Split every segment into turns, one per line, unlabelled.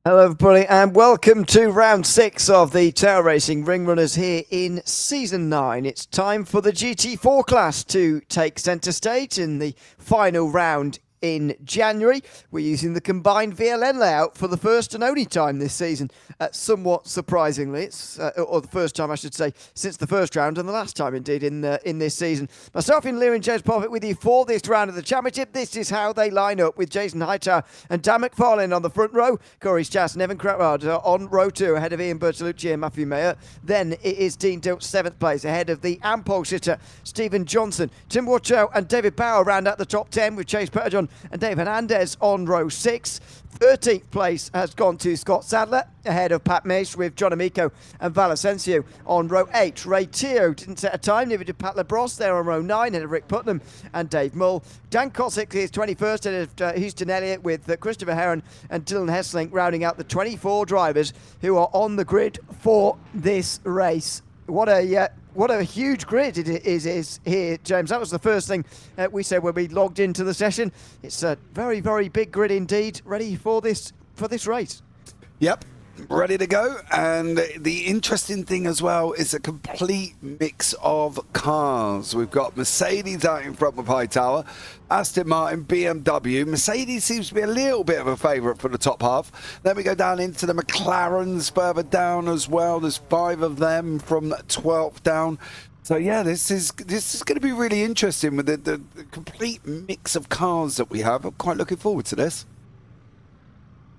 Hello everybody and welcome to round 6 of the Tail Racing Ring Runners here in Season 9. It's time for the GT4 class to take centre stage in the final round in January. We're using the combined VLN layout for the first and only time this season. Somewhat surprisingly, it's or the first time I should say since the first round and the last time indeed in this season. Myself and Ewan James Parfitt with you for this round of the championship. This is how they line up with Jason Hightower and Dan McFarlane on the front row, Corey Stas and Evan Kratward on row 2 ahead of Ian Bertolucci and Matthew Mayer. Then it is Dean Dilt 7th place ahead of the Ampole sitter Stephen Johnson. Tim Watchow and David Bauer round out the top 10 with Chase Petterjohn and Dave Hernandez on row 6. 13th place has gone to Scott Sadler ahead of Pat Mace with John Amico and Valasencio on row 8. Ray Teo didn't set a time, neither did Pat LeBros. They're on row 9 ahead of Rick Putnam and Dave Mull. Dan Cosick is 21st ahead of Houston Elliott with Christopher Heron and Dylan Hessling rounding out the 24 drivers who are on the grid for this race. What a huge grid it is here, James. That was the first thing we said when we logged into the session. It's a very, very big grid indeed, ready for this race.
Yep, ready to go. And the interesting thing as well is a complete mix of cars. We've got Mercedes out in front with Hightower, Aston Martin, BMW. Mercedes seems to be a little bit of a favourite for the top half. Then we go down into the McLarens further down as well. There's 5 of them from 12th down. So yeah, this is going to be really interesting with the complete mix of cars that we have. I'm quite looking forward to this.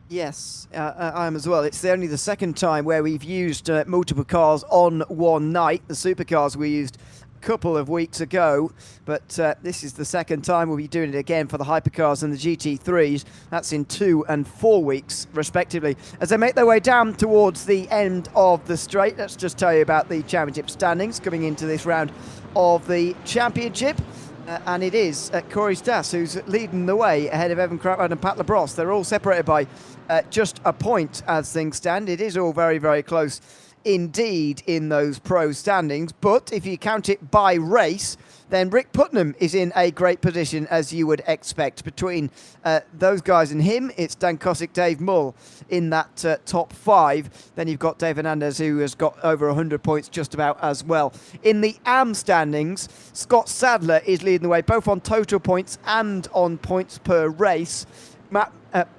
Yes, I am as well. It's only the second time where we've used multiple cars on one night. The supercars we used a couple of weeks ago, but this is the second time we'll be doing it again for the hypercars and the GT3s. That's in 2 and 4 weeks, respectively. As they make their way down towards the end of the straight, let's just tell you about the championship standings coming into this round of the championship. And it is Corey Stas who's leading the way ahead of Evan Kratwad and Pat LeBros. They're all separated by just a point as things stand. It is all very, very close indeed in those pro standings. But if you count it by race, then Rick Putnam is in a great position, as you would expect. Between those guys and him, it's Dan Cosick, Dave Mull in that top 5. Then you've got Dave Hernandez, who has got over 100 points just about as well. In the AM standings, Scott Sadler is leading the way, both on total points and on points per race.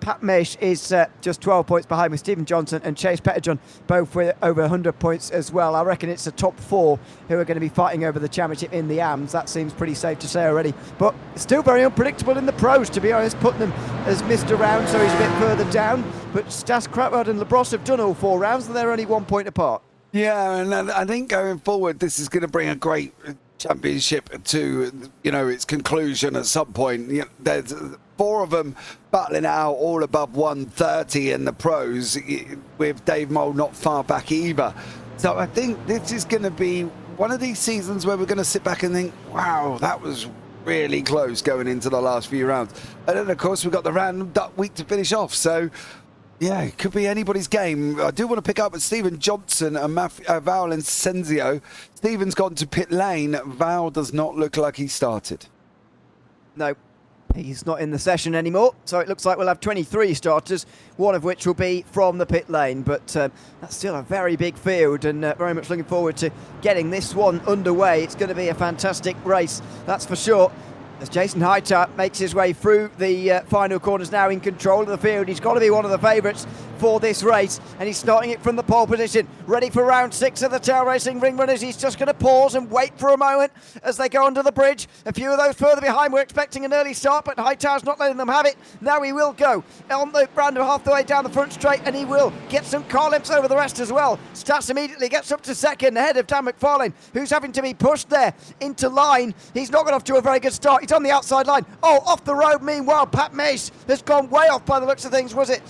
Pat Mesh is just 12 points behind with Stephen Johnson and Chase Petterjohn, both with over 100 points as well. I reckon it's the top 4 who are going to be fighting over the championship in the AMs. That seems pretty safe to say already. But it's still very unpredictable in the pros, to be honest. Putnam has missed a round, so he's a bit further down. But Stas, Kratwad and LeBros have done all 4 rounds, and they're only 1 point apart.
Yeah, and I think going forward, this is going to bring a great championship to, its conclusion at some point. There's 4 of them battling it out all above 130 in the pros, with Dave Mull not far back either. So I think this is going to be one of these seasons where we're going to sit back and think, wow, that was really close going into the last few rounds. And then, of course, we've got the random duck week to finish off. So yeah, it could be anybody's game. I do want to pick up with Stephen Johnson and Val and Senzio. Stephen's gone to pit lane. Val does not look like he started.
No, he's not in the session anymore. So it looks like we'll have 23 starters, one of which will be from the pit lane. But that's still a very big field, and very much looking forward to getting this one underway. It's going to be a fantastic race, that's for sure. As Jason Hightower makes his way through the final corners, now in control of the field. He's got to be one of the favourites for this race, and he's starting it from the pole position, ready for round 6 of the Tail Racing Ring Runners. He's just going to pause and wait for a moment as they go under the bridge. A few of those further behind were expecting an early start, but Hightower's not letting them have it. Now he will go on the round of half the way down the front straight, and he will get some car limps over the rest as well. Stas immediately gets up to second ahead of Dan McFarlane, who's having to be pushed there into line. He's not got off to a very good start. He's on the outside line. Oh, off the road. Meanwhile, Pat Mace has gone way off by the looks of things. Was it?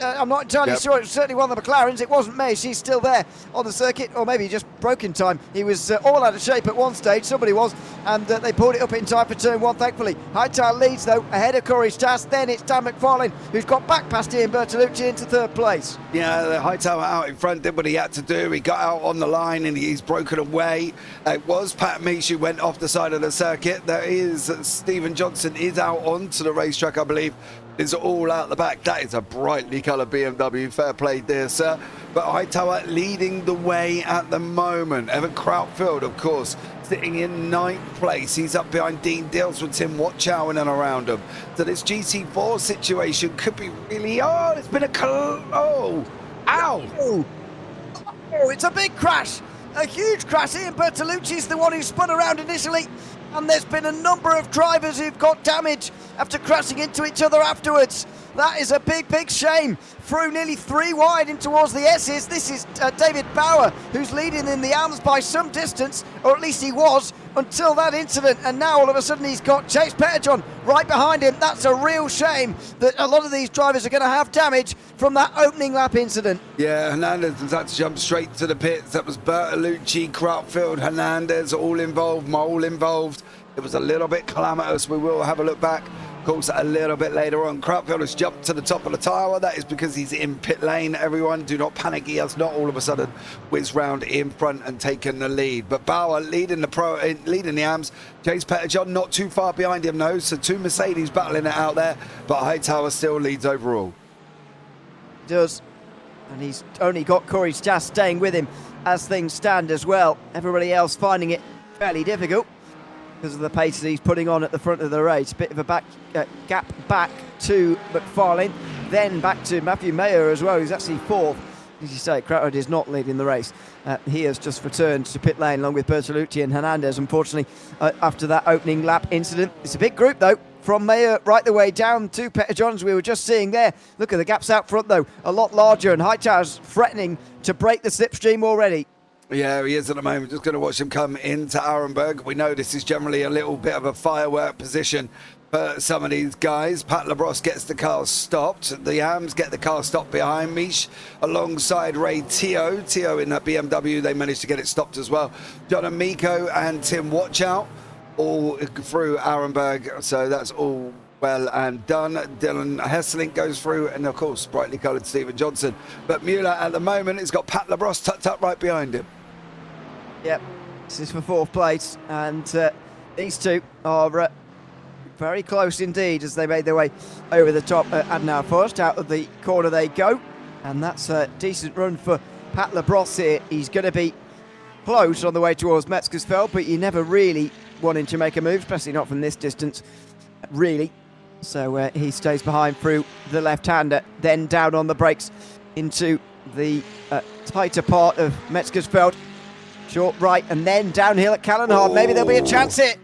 I'm not entirely sure. It was certainly one of the McLarens. It wasn't Mace. He's still there on the circuit, or maybe he just broke in time. He was all out of shape at one stage. Somebody was, and they pulled it up in time for turn 1, thankfully. Hightower leads, though, ahead of Corey Stas. Then it's Dan McFarlane, who's got back past Ian Bertolucci into 3rd place.
Yeah, the Hightower out in front did what he had to do. He got out on the line and he's broken away. It was Pat Meach who went off the side of the circuit. There is Stephen Johnson is out onto the racetrack, I believe. Is all out the back. That is a brightly coloured BMW. Fair play, dear sir. But Hightower leading the way at the moment. Evan Krautfield, of course, sitting in 9th place. He's up behind Dean Dills with Tim Watchow in and around him. So this GT4 situation could be really... Oh, it's been a... Oh! Ow!
Oh, it's a big crash. A huge crash. Ian Bertolucci's the one who spun around initially. And there's been a number of drivers who've got damage after crashing into each other afterwards. That is a big, big shame. Through nearly 3 wide in towards the S's. This is David Bauer, who's leading in the AMs by some distance, or at least he was, until that incident. And now all of a sudden he's got Chase Petterjohn right behind him. That's a real shame that a lot of these drivers are going to have damage from that opening lap incident.
Yeah, Hernandez has had to jump straight to the pits. That was Bertolucci, Krautfield, Hernandez, all involved, Mole involved. It was a little bit calamitous. We will have a look back, of course, a little bit later on. Krautfield has jumped to the top of the tower. That is because he's in pit lane. Everyone, do not panic. He has not all of a sudden whizzed round in front and taken the lead. But Bauer leading the AMs. Chase Petterjohn not too far behind him, though. So 2 Mercedes battling it out there. But Hightower still leads overall.
He does. And he's only got Corey Stas staying with him as things stand as well. Everybody else finding it fairly difficult because of the pace that he's putting on at the front of the race. Bit of a gap back to McFarlane, then back to Matthew Mayer as well, who's actually 4th. As you say, Crowder is not leading the race. He has just returned to pit lane along with Bertolucci and Hernandez, unfortunately, after that opening lap incident. It's a big group, though, from Mayer right the way down to Petterjohn, we were just seeing there. Look at the gaps out front, though, a lot larger, and Hightower's threatening to break the slipstream already.
Yeah, he is at the moment. Just going to watch him come into Arenberg. We know this is generally a little bit of a firework position for some of these guys. Pat Labrosse gets the car stopped. The AMs get the car stopped behind Mish alongside Ray Teo. Teo in that BMW, they managed to get it stopped as well. John Amico and Tim Watchow all through Arenberg. So that's all well and done. Dylan Hesselink goes through, and of course, brightly coloured Stephen Johnson. But Mueller at the moment has got Pat Labrosse tucked up right behind him.
Yep, this is for 4th place, and these two are very close indeed as they made their way over the top. Adnan Forst, out of the corner they go, and that's a decent run for Pat Labrosse here. He's going to be close on the way towards Metzgersfeld, but you never really wanting to make a move, especially not from this distance, really. So he stays behind through the left-hander, then down on the brakes into the tighter part of Metzgersfeld. Short right, and then downhill at Callenhard. Maybe there'll be a chance here.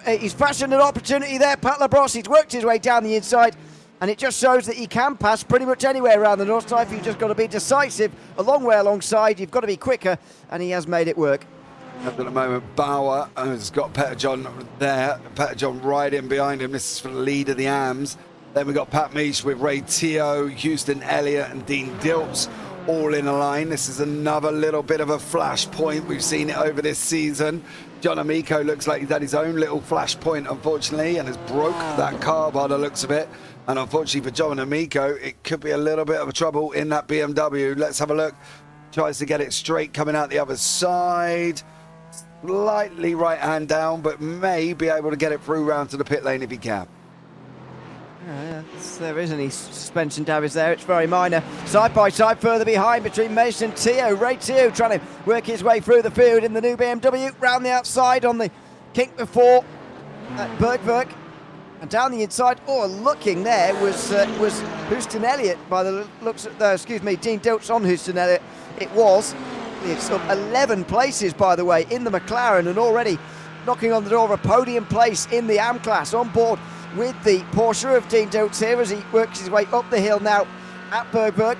He's fashioned an opportunity there, Pat Labrosse. He's worked his way down the inside, and it just shows that he can pass pretty much anywhere around the north side. You've just got to be decisive a long way alongside. You've got to be quicker, and he has made it work.
At the moment, Bauer has got Petterjohn there. Petterjohn right in behind him. This is for the lead of the AMs. Then we've got Pat Mish with Ray Teo, Houston Elliott, and Dean Dilts all in a line. This is another little bit of a flash point. We've seen it over this season. John Amico looks like he's had his own little flash point, unfortunately, and has broke that car by the looks of it. And unfortunately for John Amico, it could be a little bit of a trouble in that BMW. Let's have a look. Tries to get it straight coming out the other side. Slightly right hand down, but may be able to get it through round to the pit lane if he can.
There isn't any suspension damage there. It's very minor. Side by side further behind between Mason and Teo. Ray Teo trying to work his way through the field in the new BMW. Round the outside on the kink before Bergwerk. And down the inside, looking there was Houston Elliott by the looks at Dean Dilts on Houston Elliott. It's up 11 places, by the way, in the McLaren, and already knocking on the door of a podium place in the AM class, on board with the Porsche of Dean Dilts here as he works his way up the hill now at Bergwerk.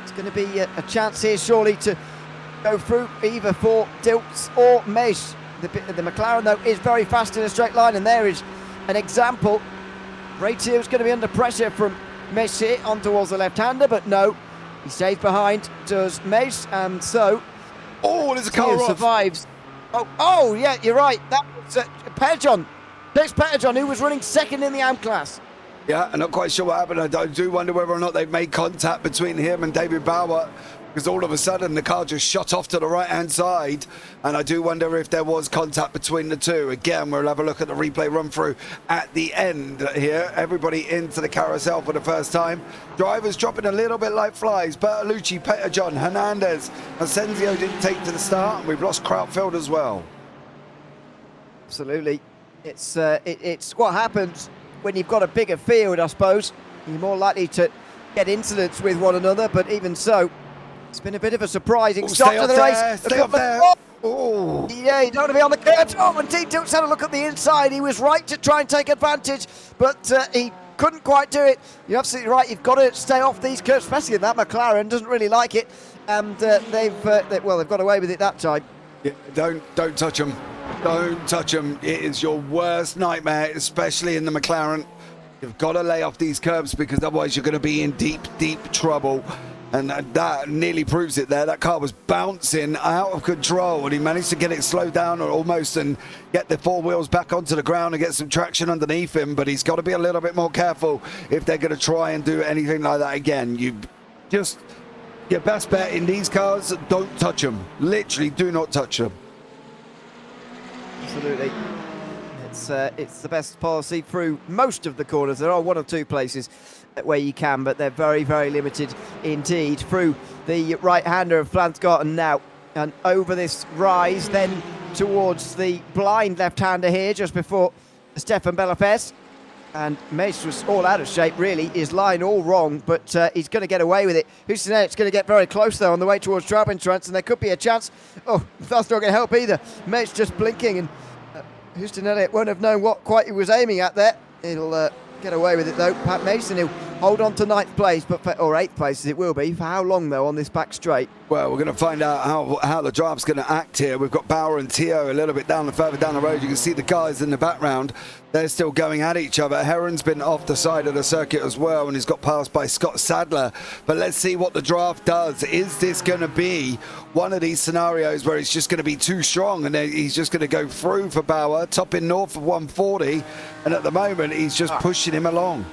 It's going to be a chance here surely to go through either for Dilts or Mesh. The McLaren, though, is very fast in a straight line, and there is an example. Ray Teo's going to be under pressure from Mesh here on towards the left-hander, but no, he stays behind, does Mesh, and so
there's a car off.
Survives. Yeah, you're right. That was Petterjohn. Next Petterjohn, who was running second in the AM class.
Yeah, I'm not quite sure what happened. I do wonder whether or not they've made contact between him and David Bauer. because all of a sudden the car just shot off to the right-hand side, and I do wonder if there was contact between the two. Again, we'll have a look at the replay run-through at the end here. Everybody into the carousel for the first time. Drivers dropping a little bit like flies. Bertolucci, Petterjohn, Hernandez, Asensio didn't take to the start, and we've lost Krautfeld as well.
Absolutely. It's what happens when you've got a bigger field, I suppose. You're more likely to get incidents with one another, but even so, it's been a bit of a surprising start to the race.
Stay up there.
Oh. Yeah, you don't want to be on the curve. Oh, and Dean Dilts had a look at the inside. He was right to try and take advantage, but he couldn't quite do it. You're absolutely right. You've got to stay off these curves, especially in that McLaren doesn't really like it, and they've got away with it that time.
Yeah, don't touch them. Don't touch them. It is your worst nightmare, especially in the McLaren. You've got to lay off these curbs because otherwise you're going to be in deep trouble. And that nearly proves it there. That car was bouncing out of control, and he managed to get it slowed down almost and get the four wheels back onto the ground and get some traction underneath him. But he's got to be a little bit more careful if they're going to try and do anything like that again. Your best bet in these cars, don't touch them. Literally, do not touch them.
Absolutely. It's the best policy through most of the corners. There are one or two places where you can, but they're very, very limited indeed. Through the right-hander of Flansgarten now, and over this rise, then towards the blind left-hander here, just before Stefan Belafes. And Mace was all out of shape, really. His line all wrong, but he's going to get away with it. Houston Elliott's going to get very close, though, on the way towards Trabentrance, and there could be a chance. Oh, that's not going to help either. Mace just blinking, and Houston Elliott won't have known what quite he was aiming at there. He'll get away with it, though. Pat Mason, he'll hold on to 9th place, or 8th place as it will be. For how long, though, on this back straight?
Well, we're going to find out how the draft's going to act here. We've got Bauer and Tio a little bit further down the road. You can see the guys in the background. They're still going at each other. Heron's been off the side of the circuit as well, and he's got passed by Scott Sadler. But let's see what the draft does. Is this going to be one of these scenarios where it's just going to be too strong and he's just going to go through for Bauer, topping north of 140, and at the moment he's just pushing him along?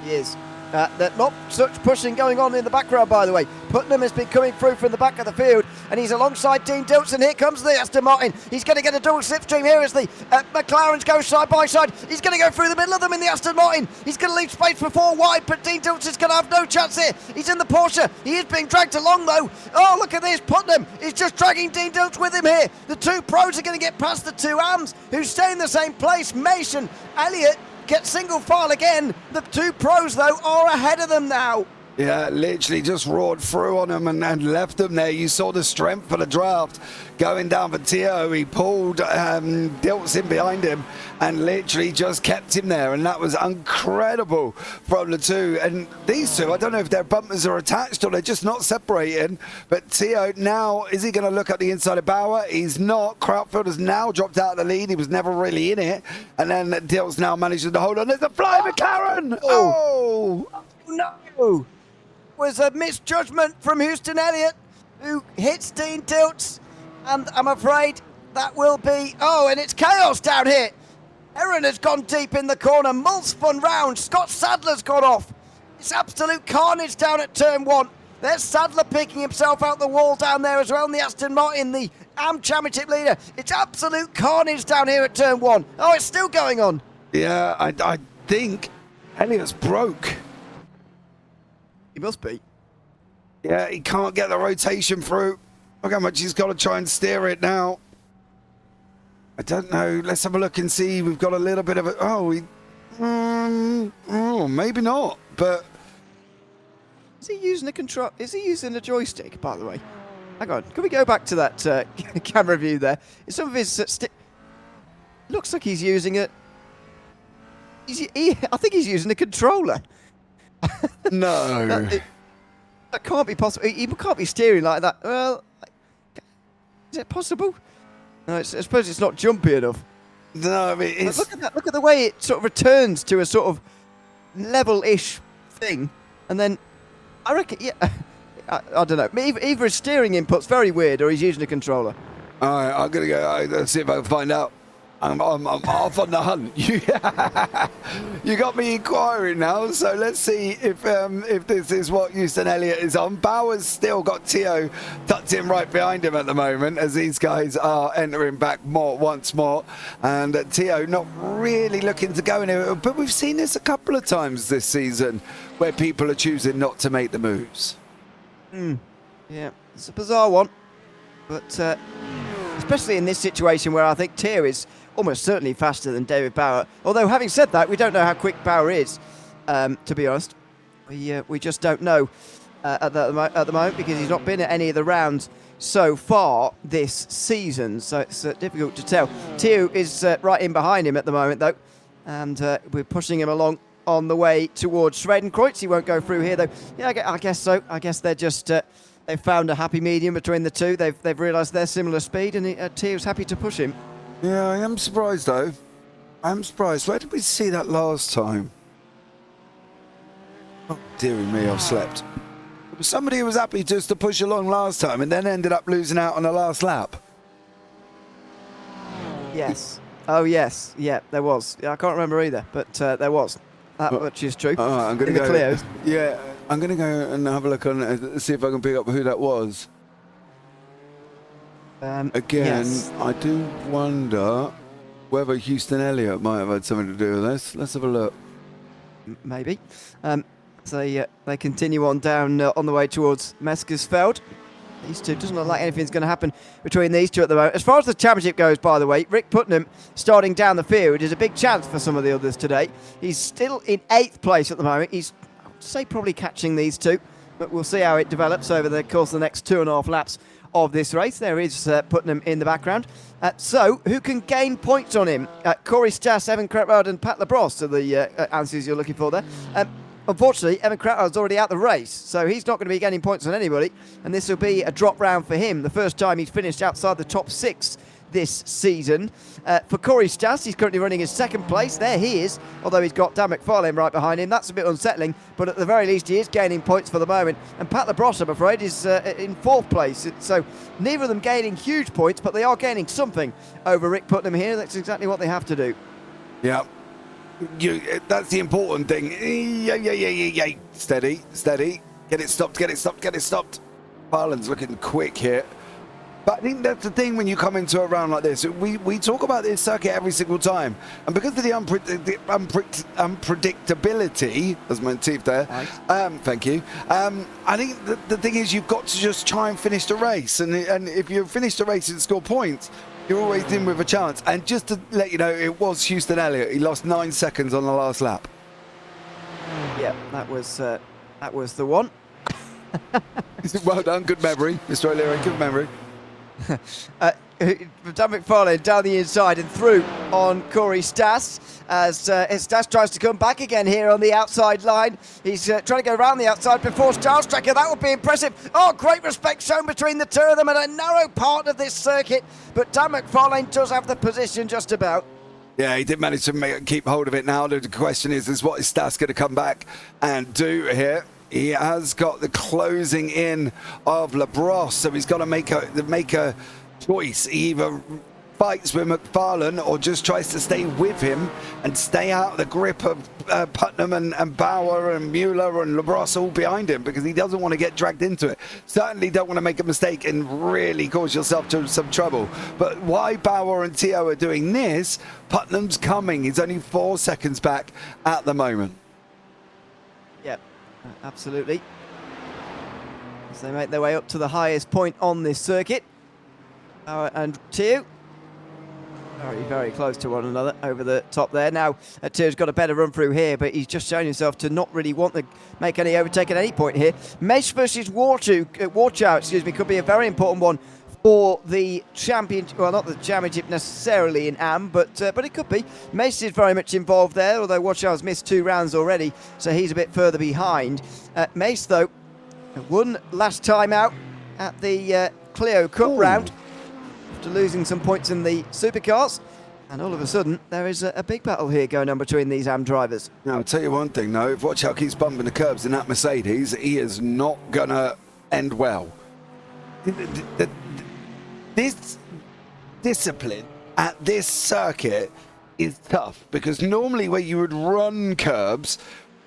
He is. There's not such pushing going on in the background, by the way. Putnam has been coming through from the back of the field, and he's alongside Dean Dilts, and here comes the Aston Martin. He's going to get a double slipstream here as the McLarens go side by side. He's going to go through the middle of them in the Aston Martin. He's going to leave space for 4 wide, but Dean Dilts is going to have no chance here. He's in the Porsche. He is being dragged along, though. Oh, look at this. Putnam is just dragging Dean Dilts with him here. The 2 pros are going to get past the 2 AMs, who stay in the same place. Mason, Elliott get single file again. The 2 pros, though, are ahead of them now.
Yeah, literally just roared through on them and left them there. You saw the strength for the draft going down for Tio. He pulled Dilts in behind him and literally just kept him there, and that was incredible from the 2. And these 2, I don't know if their bumpers are attached or they're just not separating, but Tio now, is he going to look at the inside of Bauer? He's not. Krautfeld has now dropped out of the lead. He was never really in it, and then Dilts now manages to hold on. There's a fly McLaren! Oh!
No! Was a misjudgment from Houston Elliott, who hits Dean Dilts, and I'm afraid that will be... Oh, and it's chaos down here. Heron has gone deep in the corner. Mull spun round. Scott Sadler's gone off. It's absolute carnage down at turn 1. There's Sadler picking himself out the wall down there as well, and the Aston Martin, the AM Championship leader. It's absolute carnage down here at turn 1. Oh, it's still going on.
Yeah, I think Elliott's broke.
He must be.
Yeah, he can't get the rotation through. Look how much he's got to try and steer it now. I don't know. Let's have a look and see. We've got a little bit of a... Oh, maybe not, but...
Is he using a control? Is he using a joystick, by the way? Hang on. Can we go back to that camera view there? Some of his... looks like he's using a... I think he's using a controller.
No.
That can't be possible. He can't be steering like that. Well, is it possible? No, I suppose it's not jumpy enough.
No, I mean, it's...
Look at that. Look at the way it sort of returns to a sort of level-ish thing. And then, I reckon, yeah, I don't know. Either his steering input's very weird or he's using a controller.
All right, I'm going to go. Let's see if I can find out. I'm off on the hunt. You got me inquiring now, so let's see if this is what Houston Elliott is on. Bauer's still got Tio tucked in right behind him at the moment as these guys are entering back once more. And Tio not really looking to go anywhere, but we've seen this a couple of times this season where people are choosing not to make the moves.
Yeah, it's a bizarre one, but especially in this situation where I think Tio is almost certainly faster than David Bauer. Although, having said that, we don't know how quick Bauer is, to be honest. We just don't know at the moment because he's not been at any of the rounds so far this season, so it's difficult to tell. Tio is right in behind him at the moment, though, and we're pushing him along on the way towards Schwedenkreuz. He won't go through here, though. Yeah, I guess so. I guess they're just... they've found a happy medium between the two. They've realised they're similar speed, and Tio's happy to push him.
Yeah, I am surprised, though. I'm surprised. Where did we see that last time? Oh, dearie me, I've slept. Somebody who was happy just to push along last time and then ended up losing out on the last lap.
Yes. Oh, yes. Yeah, there was. Yeah, I can't remember either, but there was. That much is true.
I'm going to go.
Clios.
Yeah, I'm going to go and have a look on it, see if I can pick up who that was. Again, yes. I do wonder whether Houston Elliott might have had something to do with this. Let's have a look.
Maybe. So they continue on down on the way towards Meskersfeld. These two, doesn't look like anything's going to happen between these two at the moment. As far as the championship goes, by the way, Rick Putnam starting down the field is a big chance for some of the others today. He's still in 8th place at the moment. He's, I would say, probably catching these two, but we'll see how it develops over the course of the next 2.5 laps of this race. There is Putnam in the background. So, who can gain points on him? Corey Stas, Evan Kretwald and Pat Labrosse are the answers you're looking for there. Unfortunately, Evan Kretwald's already out the race, so he's not going to be gaining points on anybody, and this will be a drop round for him. The first time he's finished outside the top 6 this season. For Corey Stas, he's currently running in 2nd place. There he is, although he's got Dan McFarlane right behind him. That's a bit unsettling, but at the very least he is gaining points for the moment. And Pat Labrosse, I'm afraid, is in 4th place. So neither of them gaining huge points, but they are gaining something over Rick Putnam here. That's exactly what they have to do.
Yeah. That's the important thing. Yeah. Steady. Get it stopped. Farland's looking quick here. But I think that's the thing when you come into a round like this. We talk about this circuit every single time. And because of the unpredictability, there's my teeth there. Nice. Thank you. I think the thing is you've got to just try and finish the race. And if you finish the race and score points, you're always in with a chance. And just to let you know, it was Houston Elliott. He lost 9 seconds on the last lap.
Yeah, that was the one.
Well done. Good memory, Mr. O'Leary. Good memory.
Dan McFarlane down the inside and through on Corey Stas as Stas tries to come back again here on the outside line. He's trying to go around the outside before Starstracker. That would be impressive. Oh, great respect shown between the two of them at a narrow part of this circuit, but Dan McFarlane does have the position just about.
Yeah, he did manage to keep hold of it now. The question is what is Stas going to come back and do here? He has got the closing in of Labrosse, so he's got to make a choice. He either fights with McFarlane or just tries to stay with him and stay out of the grip of Putnam and Bauer and Mueller and Labrosse all behind him because he doesn't want to get dragged into it. Certainly don't want to make a mistake and really cause yourself to some trouble. But why Bauer and Tio are doing this, Putnam's coming. He's only 4 seconds back at the moment.
Yep. Absolutely. As they make their way up to the highest point on this circuit. And Tio very, very close to one another over the top there. Now, Tio's got a better run through here, but he's just shown himself to not really want to make any overtake at any point here. Mesh versus Warchow, could be a very important one for the championship. Well, not the championship necessarily in AM, but it could be. Mace is very much involved there, although Warchow's missed 2 rounds already, so he's a bit further behind. Mace, though, won last time out at the Clio Cup round after losing some points in the supercars. And all of a sudden, there is a big battle here going on between these AM drivers.
Now, I'll tell you one thing, though. If Warchow keeps bumping the curbs in that Mercedes, he is not going to end well. This discipline at this circuit is tough, because normally where you would run curbs,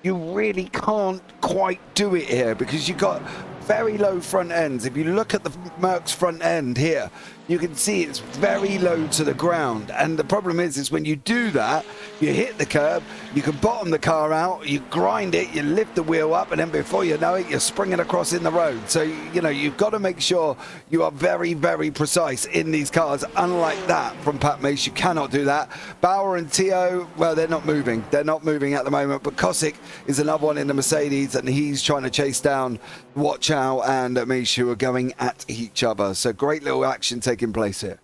you really can't quite do it here because you've got very low front ends. If you look at the Merc's front end here, you can see it's very low to the ground. And the problem is when you do that, you hit the curb, you can bottom the car out, you grind it, you lift the wheel up, and then before you know it, you're springing across in the road. So, you know, you've got to make sure you are very, very precise in these cars. Unlike that from Pat Mace, you cannot do that. Bauer and Tio, well, they're not moving. They're not moving at the moment, but Kosick is another one in the Mercedes, and he's trying to chase down Watchow and Mish, who are going at each other. So great little action taking place here.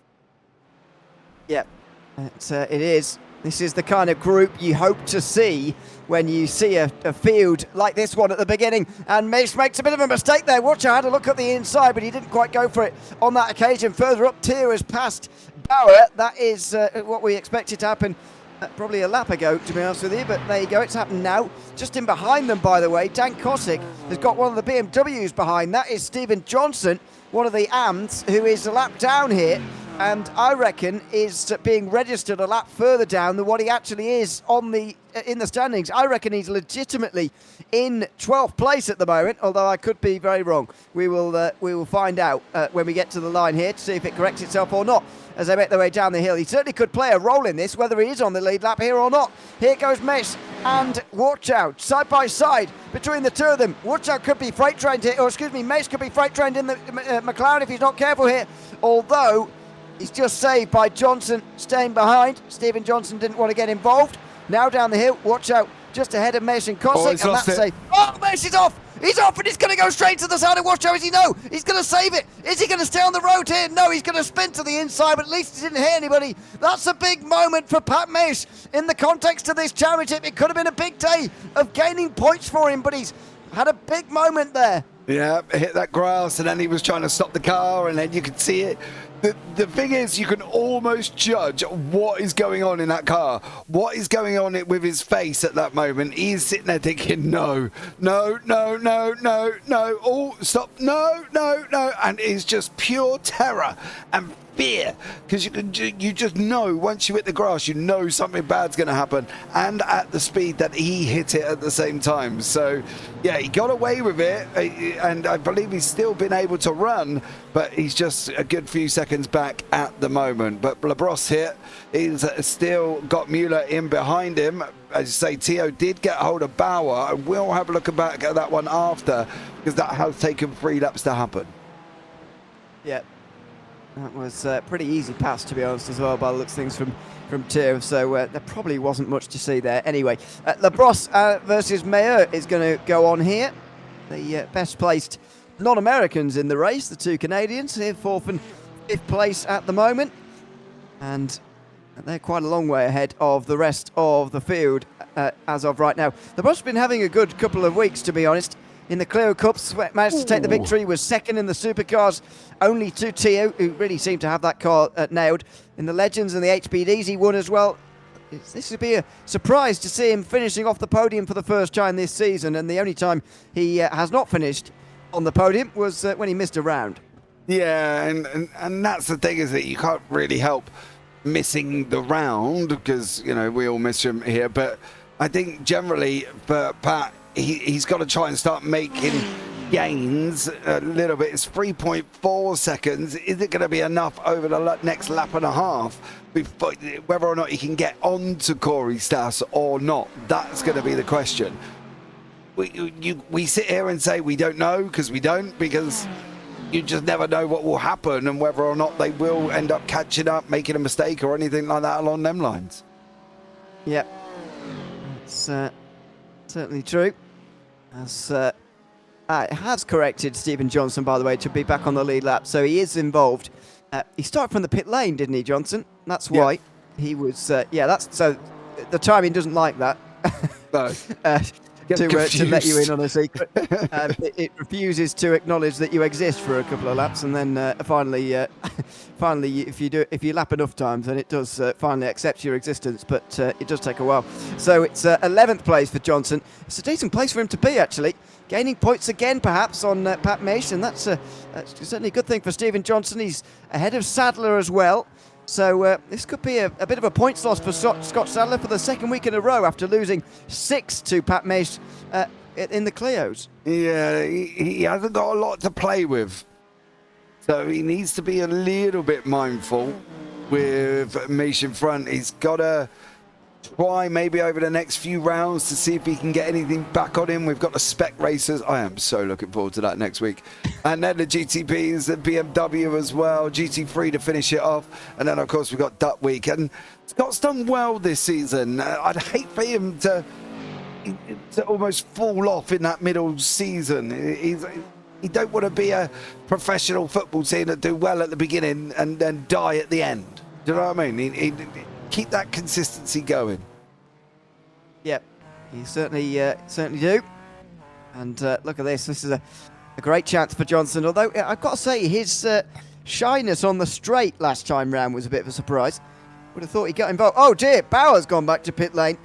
Yeah, it is. This is the kind of group you hope to see when you see a field like this one at the beginning. And Mish makes a bit of a mistake there. Watchow had a look at the inside, but he didn't quite go for it on that occasion. Further up, Tio has passed Bauer. That is what we expected to happen probably a lap ago, to be honest with you, but there you go, it's happened now. Just in behind them, by the way, Dan Kosick has got one of the BMWs behind. That is Stephen Johnson, one of the AMs, who is a lap down here, and I reckon is being registered a lap further down than what he actually is on the in the standings. I reckon he's legitimately in 12th place at the moment, although I could be very wrong. We will find out when we get to the line here to see if it corrects itself or not as they make their way down the hill. He certainly could play a role in this, whether he is on the lead lap here or not. Here goes Mish and Watchow side by side between the two of them. Watchow could be freight trained here, or excuse me, Mish could be freight trained in the McLaren if he's not careful here, although he's just saved by Johnson staying behind. Stephen Johnson didn't want to get involved. Now down the hill, Watchow just ahead of Mish and Kosick, and that's safe. Oh, Mish is off! He's off, and he's going to go straight to the side of Watchow. Is he? No, he's going to save it. Is he going to stay on the road here? No, he's going to spin to the inside, but at least he didn't hit anybody. That's a big moment for Pat Mish in the context of this championship. It could have been a big day of gaining points for him, but he's had a big moment there.
Yeah, hit that grass, and then he was trying to stop the car, and then you could see it. The thing is, you can almost judge what is going on in that car. What is going on with his face at that moment. He's sitting there thinking, no, no, no, no, no, no. Oh, stop. No, no, no. And it's just pure terror and fear, because you just know once you hit the grass, you know something bad's going to happen, and at the speed that he hit it at the same time. So yeah, he got away with it, and I believe he's still been able to run, but he's just a good few seconds back at the moment. But Labrosse here, he's still got Mueller in behind him. As you say, Tio did get hold of Bauer, and we'll have a look back at that one after, because that has taken 3 laps to happen.
Yeah. That was a pretty easy pass, to be honest, as well, by the looks of things from Tio, so there probably wasn't much to see there. Anyway, Labrosse versus Mayer is going to go on here. The best placed non-Americans in the race, the 2 Canadians, here 4th and 5th place at the moment. And they're quite a long way ahead of the rest of the field as of right now. Labrosse has been having a good couple of weeks, to be honest. In the Clio Cups, managed to take the victory, was second in the Supercars, only to Tio, who really seemed to have that car nailed. In the Legends and the HPDs, he won as well. This would be a surprise to see him finishing off the podium for the first time this season, and the only time he has not finished on the podium was when he missed a round.
Yeah, and that's the thing, is that you can't really help missing the round, because, you know, we all miss him here, but I think generally for Pat, he's got to try and start making gains a little bit. It's 3.4 seconds. Is it going to be enough over the next lap and a half, before, whether or not he can get onto Corey Stas or not? That's going to be the question. We sit here and say we don't know, because we don't, because you just never know what will happen and whether or not they will end up catching up, making a mistake or anything like that along them lines.
Yep, that's certainly true. As it has corrected Stephen Johnson, by the way, to be back on the lead lap, so he is involved. He started from the pit lane, didn't he, Johnson? That's why he was. Yeah, that's so. The timing doesn't like that.
No.
To let you in on a secret. It refuses to acknowledge that you exist for a couple of laps, and then finally, if you lap enough times, then it does finally accept your existence. But it does take a while. So it's 11th place for Johnson. It's a decent place for him to be, actually. Gaining points again, perhaps, on Pat Mace, and that's certainly a good thing for Stephen Johnson. He's ahead of Sadler as well. So this could be a bit of a points loss for Scott Sadler for the second week in a row after losing 6 to Pat Mace in the Clios.
Yeah, he hasn't got a lot to play with. So he needs to be a little bit mindful with Mace in front. He's got to try maybe over the next few rounds to see if he can get anything back on him. We've got the spec racers. I am so looking forward to that next week. And then the GTPs, the BMW as well, GT3 to finish it off. And then, of course, we've got Duck Week. And Scott's done well this season. I'd hate for him to almost fall off in that middle season. He don't want to be a professional football team that do well at the beginning and then die at the end. Do you know what I mean? He keep that consistency going.
Yep, you certainly do. And look at this. This is a great chance for Johnson. Although I've got to say, his shyness on the straight last time round was a bit of a surprise. Would have thought he got involved. Oh dear, Bauer's gone back to pit lane.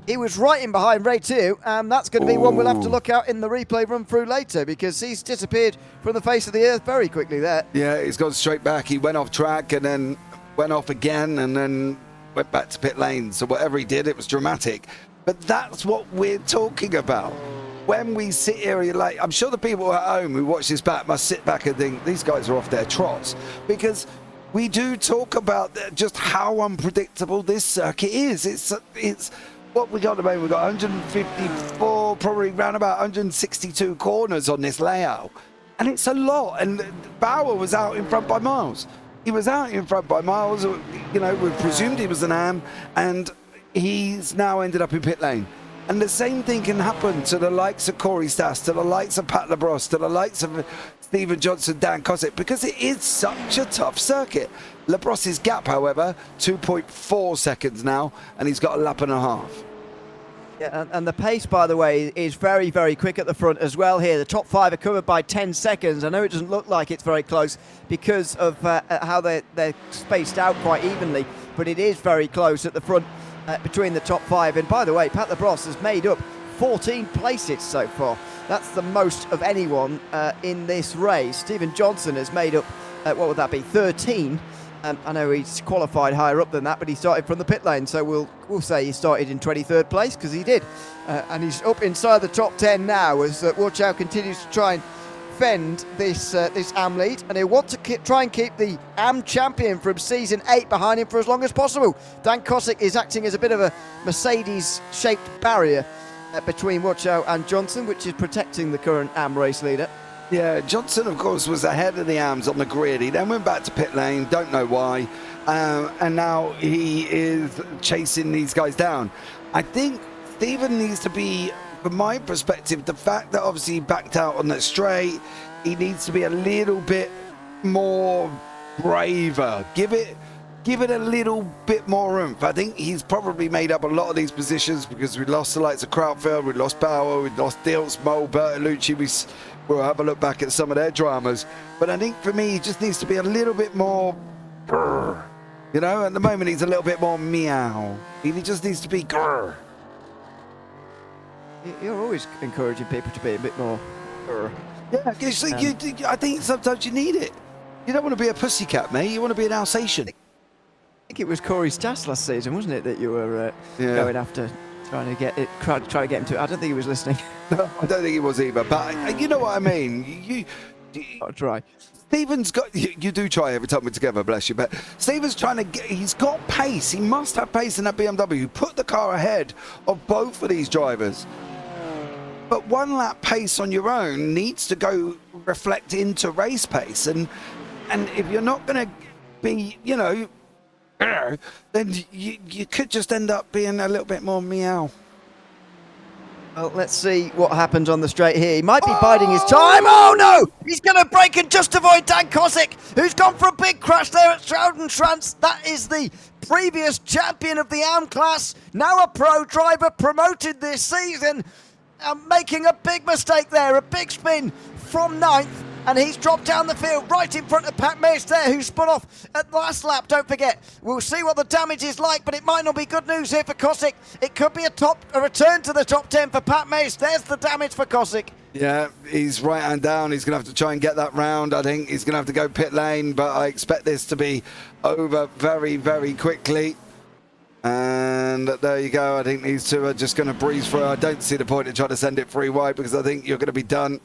He was right in behind Ray too, and that's going to be one we'll have to look out in the replay run through later, because he's disappeared from the face of the earth very quickly there.
Yeah, he's gone straight back. He went off track and then went off again and then went back to pit lane. So whatever he did, it was dramatic. But that's what we're talking about. When we sit here, you're like, I'm sure the people at home who watch this back must sit back and think, these guys are off their trots. Because we do talk about just how unpredictable this circuit is. It's what we got at the moment. We've got 154, probably around about 162 corners on this layout. And it's a lot. And Bauer was out in front by miles. He was out in front by miles. You know, we presumed he was an AM, and he's now ended up in pit lane. And the same thing can happen to the likes of Corey Stas, to the likes of Pat Labrosse, to the likes of Stephen Johnson, Dan Cossack, because it is such a tough circuit. Labrosse's gap, however, 2.4 seconds now, and he's got a lap and a half.
Yeah, and the pace, by the way, is very, very quick at the front as well here. The top 5 are covered by 10 seconds. I know it doesn't look like it's very close because of how they're spaced out quite evenly, but it is very close at the front between the top 5. And by the way, Pat Labrosse has made up 14 places so far. That's the most of anyone in this race. Stephen Johnson has made up, what would that be, 13. I know he's qualified higher up than that, but he started from the pit lane, so we'll say he started in 23rd place, because he did. And he's up inside the top 10 now as Watchow continues to try and fend this AM lead, and he'll want to try and keep the AM champion from season 8 behind him for as long as possible. Dan Cossack is acting as a bit of a Mercedes-shaped barrier between Watchow and Johnson, which is protecting the current AM race leader.
Yeah, Johnson, of course, was ahead of the AMs on the grid. He then went back to pit lane, don't know why, and now he is chasing these guys down. I think Stephen needs to be, from my perspective, the fact that obviously he backed out on that straight, he needs to be a little bit more braver. Give it a little bit more oomph. I think he's probably made up a lot of these positions because we lost the likes of Krautfeld, we lost Bauer, we lost Diltz, Mole, Bertolucci. We'll have a look back at some of their dramas. But I think for me, he just needs to be a little bit more, you know, at the moment he's a little bit more meow. He just needs to be grr.
You're always encouraging people to be a bit more grr.
Yeah, I think sometimes you need it. You don't want to be a pussycat, mate. You want to be an Alsatian.
I think it was Corey Stas last season, wasn't it, that you were going after, trying to get him to it. I don't think he was listening.
No, I don't think he was either. But you know what I mean.
I'll try.
Stephen's got. You do try every time we're together, bless you. But Stephen's trying to get. He's got pace. He must have pace in that BMW. Put the car ahead of both of these drivers. But one lap pace on your own needs to go reflect into race pace, and if you're not going to be, you know, then you could just end up being a little bit more meow.
Well, let's see what happens on the straight here. He might be biding his time. Oh, no! He's going to brake and just avoid Dan Cossack, who's gone for a big crash there at Schaudenschranz. That is the previous champion of the AM class, now a pro driver promoted this season, making a big mistake there, a big spin from 9th. And he's dropped down the field right in front of Pat Mace there, who spun off at the last lap, don't forget. We'll see what the damage is like, but it might not be good news here for Cossack. It could be a return to the top 10 for Pat Mace. There's the damage for Cossack.
Yeah, he's right hand down. He's going to have to try and get that round. I think he's going to have to go pit lane, but I expect this to be over very, very quickly. And there you go. I think these two are just going to breeze through. I don't see the point in trying to send it 3 wide because I think you're going to be done.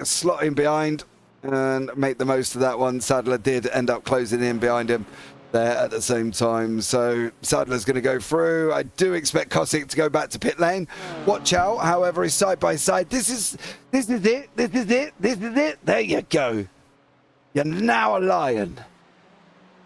Slot in behind and make the most of that one. Sadler did end up closing in behind him there at the same time. So Sadler's going to go through. I do expect Kosick to go back to pit lane. Watch out, however, is side by side. This is it. There you go. You're now a lion.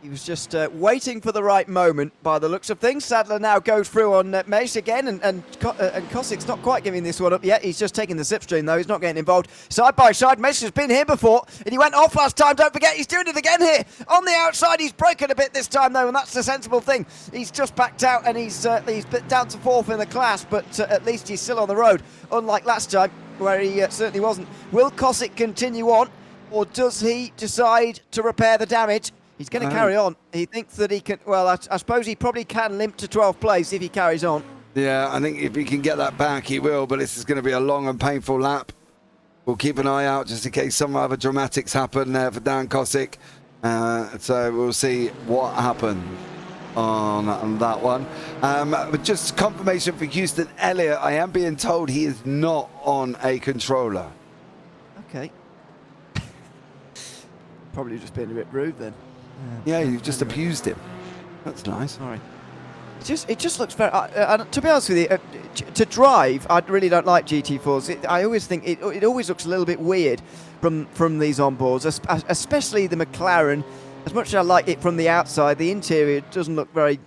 He was just waiting for the right moment by the looks of things. Sadler now goes through on Mace again, and Kosick's not quite giving this one up yet. He's just taking the slipstream, though. He's not getting involved. Side by side, Mace has been here before, and he went off last time. Don't forget, he's doing it again here. On the outside, he's broken a bit this time, though, and that's the sensible thing. He's just backed out, and he's down to 4th in the class, but at least he's still on the road, unlike last time, where he certainly wasn't. Will Kosick continue on, or does he decide to repair the damage? He's going to carry on. He thinks that he can... Well, I suppose he probably can limp to 12th place if he carries on.
Yeah, I think if he can get that back, he will. But this is going to be a long and painful lap. We'll keep an eye out just in case some other dramatics happen there for Dan Kosick. So we'll see what happens on that one. But just confirmation for Houston Elliott. I am being told he is not on a controller.
Okay. Probably just being a bit rude then.
Yeah, you've just abused him. That's nice.
Sorry. It just looks very... to be honest with you, to drive, I really don't like GT4s. I always think it always looks a little bit weird from these onboards, especially the McLaren. As much as I like it from the outside, the interior doesn't look very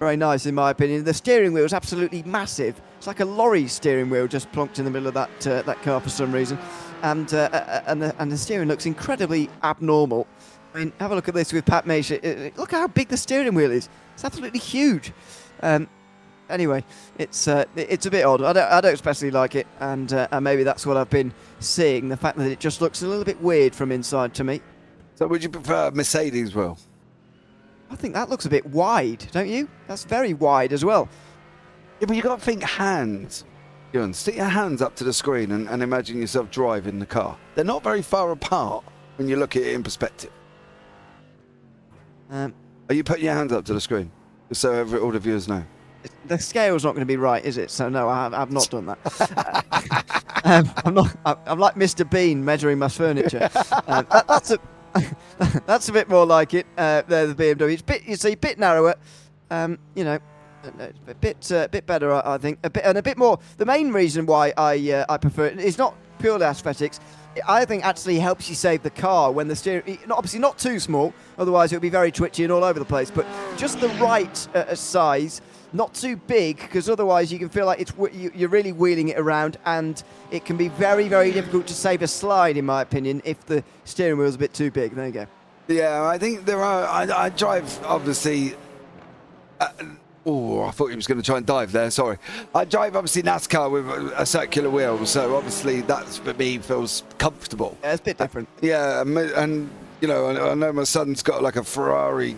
very nice in my opinion. The steering wheel is absolutely massive. It's like a lorry steering wheel just plonked in the middle of that car for some reason. And the steering looks incredibly abnormal. I mean, have a look at this with Pat Mace. Look how big the steering wheel is. It's absolutely huge. Anyway, it's a bit odd. I don't especially like it, and maybe that's what I've been seeing. The fact that it just looks a little bit weird from inside to me.
So, would you prefer Mercedes wheel?
I think that looks a bit wide, don't you? That's very wide as well.
Yeah, but you got to think hands. Ewan, stick your hands up to the screen and imagine yourself driving the car. They're not very far apart when you look at it in perspective. Are you putting your hands up to the screen? Just so all the viewers know.
The scale's not going to be right, is it? So no, I've not done that. I'm like Mr. Bean measuring my furniture. That's a bit more like it. There, the BMW. It's a bit narrower. You know. A bit better, I think. A bit more. The main reason why I prefer it is not purely aesthetics. I think actually helps you save the car when the steering, obviously not too small, otherwise it would be very twitchy and all over the place. But just the right size, not too big, because otherwise you can feel like you're really wheeling it around, and it can be very, very difficult to save a slide, in my opinion, if the steering wheel is a bit too big. There you go.
Yeah, I think there are. I drive obviously. Oh, I thought he was going to try and dive there, sorry. I drive, obviously, NASCAR with a circular wheel, so obviously that's, for me, feels comfortable.
Yeah, it's a bit different.
Yeah, and you know, I know my son's got like a Ferrari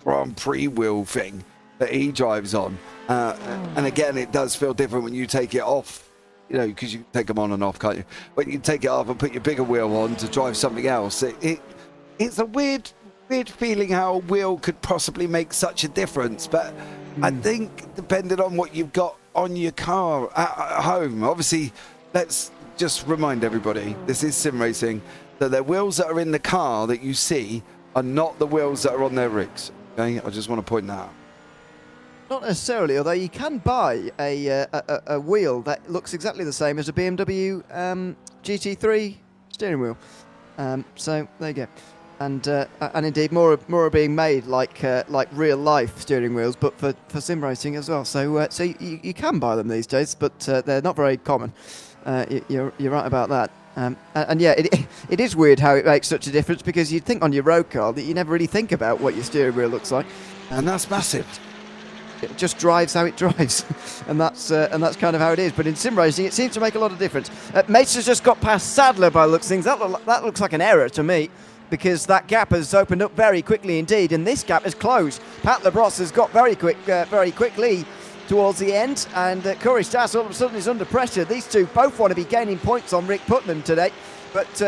Grand Prix wheel thing that he drives on. And again, it does feel different when you take it off, you know, because you can take them on and off, can't you? When you take it off and put your bigger wheel on to drive something else, it's a weird feeling how a wheel could possibly make such a difference. But I think depending on what you've got on your car at home, obviously, let's just remind everybody, this is sim racing, that the wheels that are in the car that you see are not the wheels that are on their rigs. Okay, I just want to point that out.
Not necessarily, although you can buy a wheel that looks exactly the same as a BMW GT3 steering wheel. So there you go. And indeed, more are being made like real life steering wheels, but for sim racing as well. So you can buy them these days, but they're not very common. You're right about that. And yeah, it is weird how it makes such a difference, because you'd think on your road car that you never really think about what your steering wheel looks like.
And that's massive.
It just drives how it drives, and that's kind of how it is. But in sim racing, it seems to make a lot of difference. Mace has just got past Sadler by the looks of things. That looks like an error to me, because that gap has opened up very quickly indeed, and this gap is closed. Pat Labrosse has got very quickly towards the end, and Corey Stas all of a sudden is under pressure. These two both want to be gaining points on Rick Putnam today, but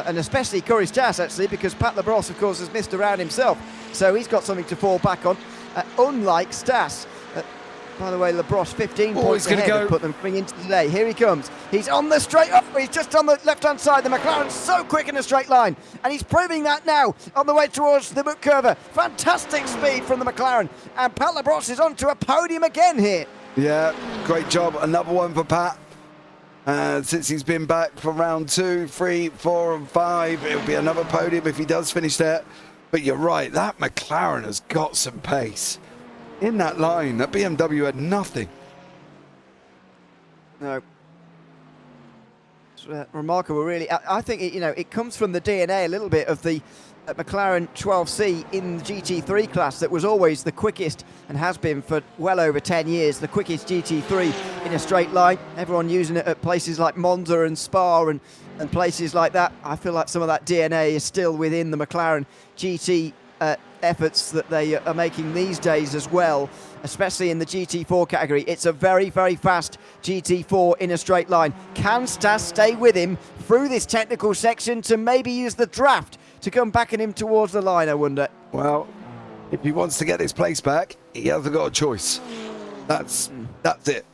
and especially Corey Stas actually, because Pat Labrosse, of course, has missed around himself, so he's got something to fall back on, unlike Stas. By the way, Labrosse 15 points ahead of Putnam coming into today. Here he comes. He's on the straight. Oh, he's just on the left-hand side. The McLaren's so quick in a straight line, and he's proving that now on the way towards the book curve. Fantastic speed from the McLaren, and Pat Labrosse is onto a podium again here.
Yeah, great job. Another one for Pat. Since he's been back for round 2, 3, 4 and 5, it'll be another podium if he does finish there. But you're right, that McLaren has got some pace. In that line, that BMW had nothing.
No. It's remarkable, really. I think, it comes from the DNA a little bit of the McLaren 12C in the GT3 class that was always the quickest and has been for well over 10 years, the quickest GT3 in a straight line. Everyone using it at places like Monza and Spa and places like that. I feel like some of that DNA is still within the McLaren GT efforts that they are making these days as well, especially in the GT4 category. It's a very, very fast GT4 in a straight line. Can Stas stay with him through this technical section to maybe use the draft to come back at him towards the line, I wonder?
Well, if he wants to get his place back, he hasn't got a choice. That's it.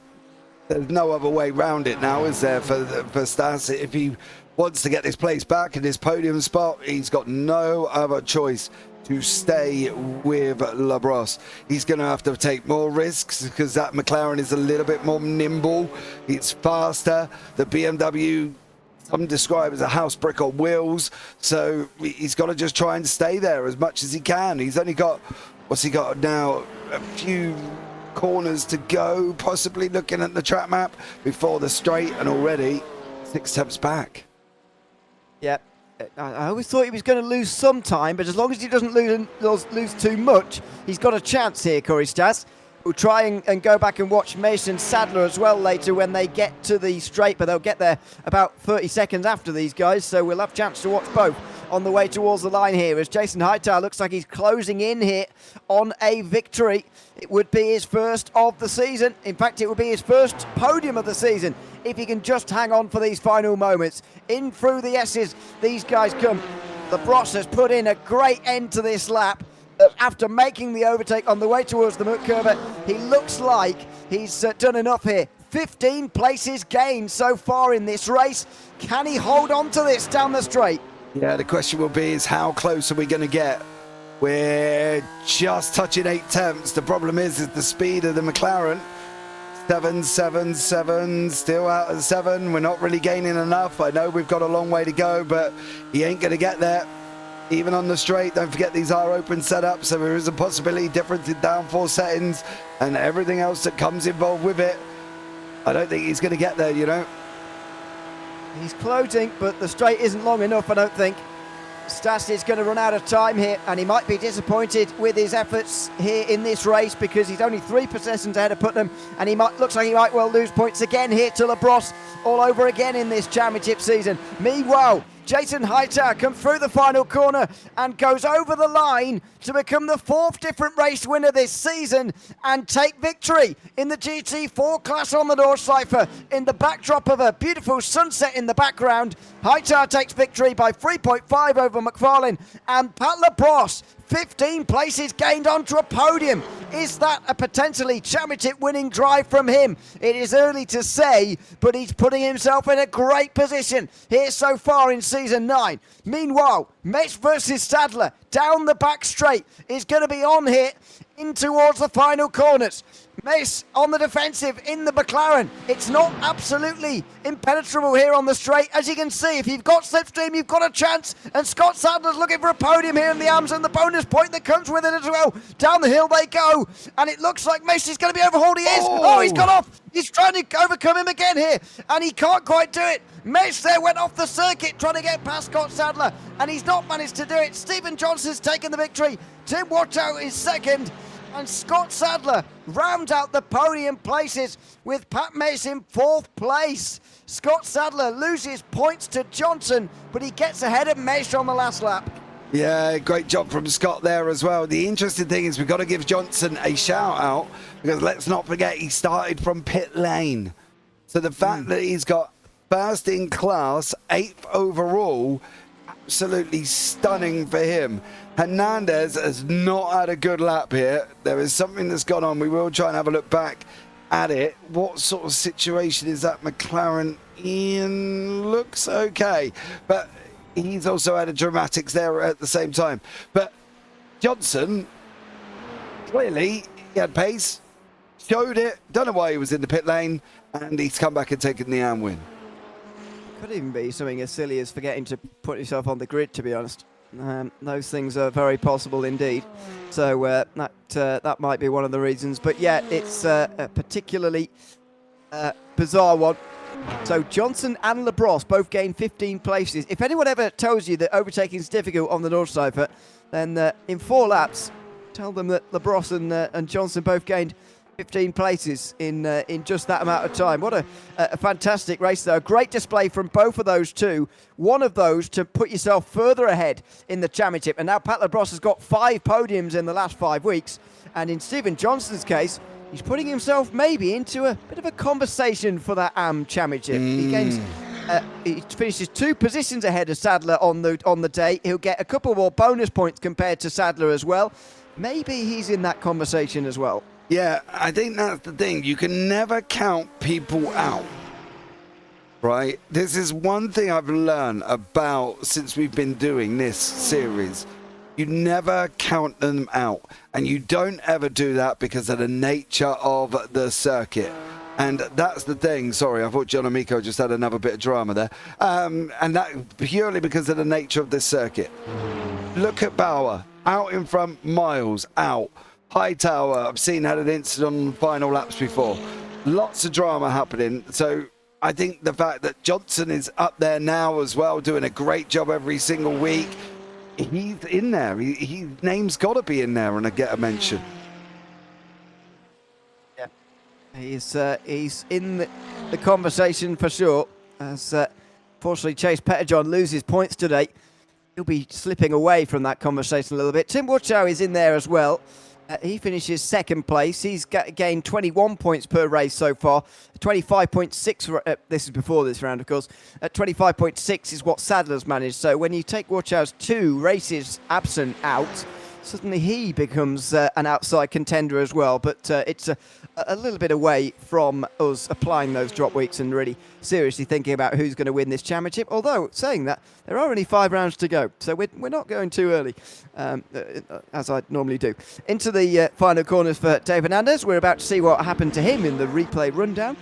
There's no other way round it now, is there, for Stas? If he wants to get his place back in his podium spot, he's got no other choice to stay with Labrosse. He's going to have to take more risks because that McLaren is a little bit more nimble. It's faster. The BMW, some describe as a house brick on wheels. So he's got to just try and stay there as much as he can. He's only got, what's he got now? A few corners to go, possibly looking at the track map before the straight, and already 6 steps back.
Yeah. I always thought he was going to lose some time, but as long as he doesn't lose too much, he's got a chance here, Corey Stas. We'll try and go back and watch Mason Sadler as well later when they get to the straight, but they'll get there about 30 seconds after these guys, so we'll have a chance to watch both on the way towards the line here as Jason Hightower looks like he's closing in here on a victory. It would be his first of the season. In fact, it would be his first podium of the season if he can just hang on for these final moments. In through the S's, these guys come. Labrosse has put in a great end to this lap. After making the overtake on the way towards the Moot curve, he looks like he's done enough here. 15 places gained so far in this race. Can he hold on to this down the straight?
Yeah, the question will be is how close are we going to get? We're just touching 8 tenths. The problem is the speed of the McLaren. 7, 7, 7, still out at 7. We're not really gaining enough. I know we've got a long way to go, but he ain't going to get there. Even on the straight, don't forget these are open setups, so there is a possibility difference in downforce settings and everything else that comes involved with it. I don't think he's going to get there, you know.
He's closing, but the straight isn't long enough, I don't think. Stas is going to run out of time here, and he might be disappointed with his efforts here in this race because he's only 3 possessions ahead of Putnam, and looks like he might well lose points again here to Labrosse all over again in this championship season. Meanwhile, Jason Hightower comes through the final corner and goes over the line to become the 4th different race winner this season and take victory in the GT4 class on the Nordschleife in the backdrop of a beautiful sunset in the background. Hightower takes victory by 3.5 over McFarlane, and Pat Labrosse 15 places gained onto a podium. Is that a potentially championship winning drive from him? It is early to say, but he's putting himself in a great position here so far in season 9. Meanwhile, Mesh versus Sadler down the back straight is going to be on here in towards the final corners. Mesh on the defensive in the McLaren. It's not absolutely impenetrable here on the straight. As you can see, if you've got slipstream, you've got a chance. And Scott Sadler's looking for a podium here in the arms and the bonus point that comes with it as well. Down the hill they go. And it looks like Mesh is going to be overhauled. He is. Oh, he's got off. He's trying to overcome him again here. And he can't quite do it. Mesh there went off the circuit trying to get past Scott Sadler. And he's not managed to do it. Stephen Johnson's taken the victory. Tim Watto is second. And Scott Sadler rounds out the podium places with Pat Mesh in 4th place. Scott Sadler loses points to Johnson, but he gets ahead of Mesh on the last lap.
Yeah, great job from Scott there as well. The interesting thing is we've got to give Johnson a shout out because let's not forget he started from pit lane. So the fact that he's got first in class, 8th overall, absolutely stunning for him. Hernandez has not had a good lap here. There is something that's gone on. We will try and have a look back at it. What sort of situation is that McLaren in? Looks okay, but he's also had a dramatics there at the same time. But Johnson, clearly he had pace, showed it, don't know why he was in the pit lane, and he's come back and taken the AM win.
Could even be something as silly as forgetting to put yourself on the grid, to be honest. Those things are very possible indeed. So that might be one of the reasons. But yeah, it's a particularly bizarre one. So Johnson and Labrosse both gained 15 places. If anyone ever tells you that overtaking is difficult on the North Cypher, then in 4 laps, tell them that Labrosse and Johnson both gained 15 places in just that amount of time. What a fantastic race, though. A great display from both of those two. One of those to put yourself further ahead in the championship. And now Pat Labrosse has got 5 podiums in the last 5 weeks. And in Stephen Johnson's case, he's putting himself maybe into a bit of a conversation for that AM championship. He finishes 2 positions ahead of Sadler on the day. He'll get a couple more bonus points compared to Sadler as well. Maybe he's in that conversation as well.
Yeah, I think that's the thing. You can never count people out, right? This is one thing I've learned about since we've been doing this series. You never count them out, and you don't ever do that because of the nature of the circuit. And that's the thing. Sorry, I thought John Amico just had another bit of drama there. And that purely because of the nature of this circuit. Look at Bauer, out in front, Miles, out. Hightower, I've seen had an incident on final laps before. Lots of drama happening. So I think the fact that Johnson is up there now as well, doing a great job every single week, he's in there. His name's got to be in there and get a mention.
Yeah, he's in the conversation for sure. As fortunately Chase Petterjohn loses points today, he'll be slipping away from that conversation a little bit. Tim Woodchow is in there as well. He finishes 2nd place. He's gained 21 points per race so far. 25.6, this is before this round, of course. 25.6 is what Sadler's managed. So when you take Woodchow's 2 races absent out, suddenly he becomes an outside contender as well. But it's a little bit away from us applying those drop weeks and really seriously thinking about who's going to win this championship. Although, saying that, there are only 5 rounds to go. So we're not going too early, as I normally do. Into the final corners for Dave Hernandez. We're about to see what happened to him in the replay rundown.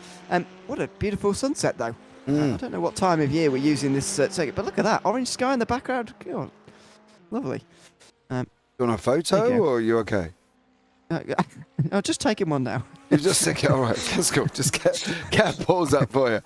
What a beautiful sunset, though. I don't know what time of year we're using this circuit, but look at that. Orange sky in the background. God, lovely.
You want a photo or are you okay?
I'll just take him one now.
You just take it, all right. That's cool. Just get a pause up for you.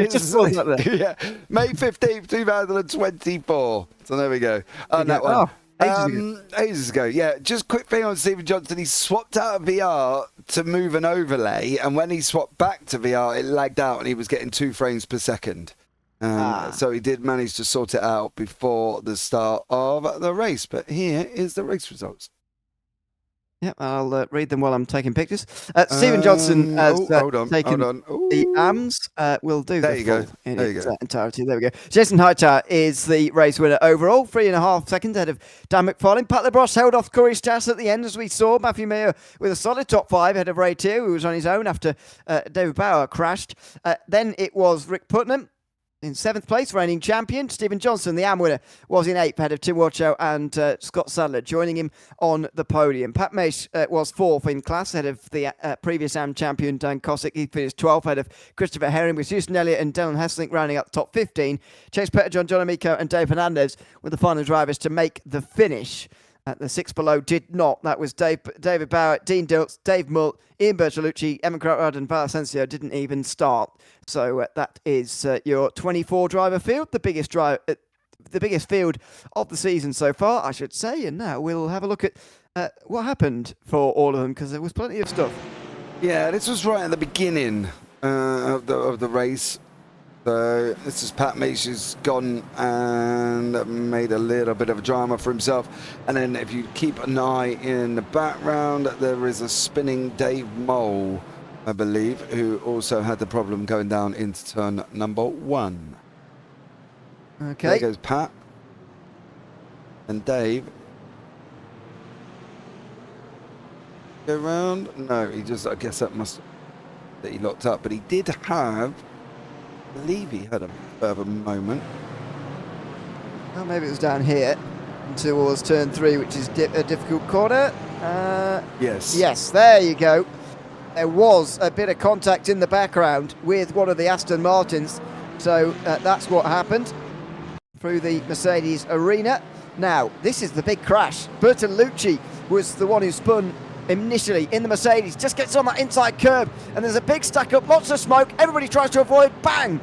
Just pause up there.
Yeah, May 15th, 2024. So there we go. On that one.
Oh,
ages ago. Yeah, just quick thing on Stephen Johnson. He swapped out of VR to move an overlay, and when he swapped back to VR, it lagged out and he was getting 2 frames per second. So he did manage to sort it out before the start of the race. But here is the race results.
Yep, I'll read them while I'm taking pictures. Stephen Johnson has taken the AMs. We'll do
there you go.
In its entirety. There we go. Jason Hightower is the race winner overall, 3.5 seconds ahead of Dan McFarlane. Pat Labrosse held off Corey Stas at the end, as we saw. Matthew Mayer with a solid top 5 ahead of Ray Tier, who was on his own after David Bauer crashed. Then it was Rick Putnam in 7th place, reigning champion. Stephen Johnson, the AM winner, was in 8th, ahead of Tim Woodchow and Scott Sadler, joining him on the podium. Pat Mace was 4th in class, ahead of the previous AM champion, Dan Kosick. He finished 12th, ahead of Christopher Herring, with Houston Elliott and Dylan Hesselink rounding up the top 15. Chase Petterjohn, John Amico and Dave Hernandez were the final drivers to make the finish. The 6 below did not. That was David Bauer, Dean Diltz, Dave Mull, Ian Bertolucci, Emma Crowd and Val Asensio didn't even start. So that is your 24 driver field, the biggest field of the season so far, I should say. And now we'll have a look at what happened for all of them, because there was plenty of stuff.
Yeah, this was right at the beginning of the race. So this is Pat Meach, who's gone and made a little bit of a drama for himself. And then if you keep an eye in the background, there is a spinning Dave Mole, I believe, who also had the problem going down into turn number 1.
Okay.
There goes Pat. And Dave. Go round? No, he just, I guess that must, that he locked up. But he did have, I believe he had a further moment.
Well, maybe it was down here towards turn 3, which is a difficult corner.
Yes.
Yes, there you go. There was a bit of contact in the background with one of the Aston Martins. So that's what happened through the Mercedes arena. Now, this is the big crash. Bertolucci was the one who spun initially in the Mercedes, just gets on that inside curb, and there's a big stack up, lots of smoke, everybody tries to avoid, bang!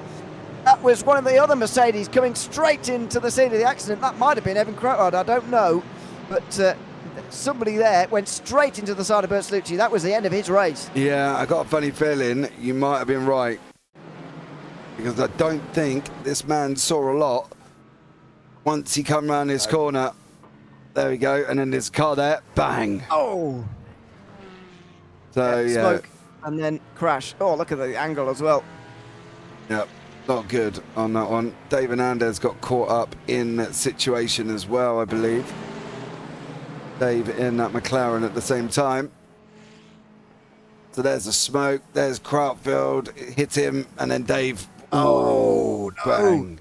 That was one of the other Mercedes coming straight into the scene of the accident. That might have been Evan Croward, I don't know, but somebody there went straight into the side of Bertolucci. That was the end of his race.
Yeah, I got a funny feeling you might have been right, because I don't think this man saw a lot once he come round his corner. There we go, and then there's a car there, bang!
Oh!
So yeah,
smoke and then crash. Oh, look at the angle as well.
Yep, not good on that one. Dave Hernandez got caught up in that situation as well, I believe. Dave in that McLaren at the same time. So there's the smoke, there's Krautfeld, it hit him, and then Dave, oh,
no.
Bang.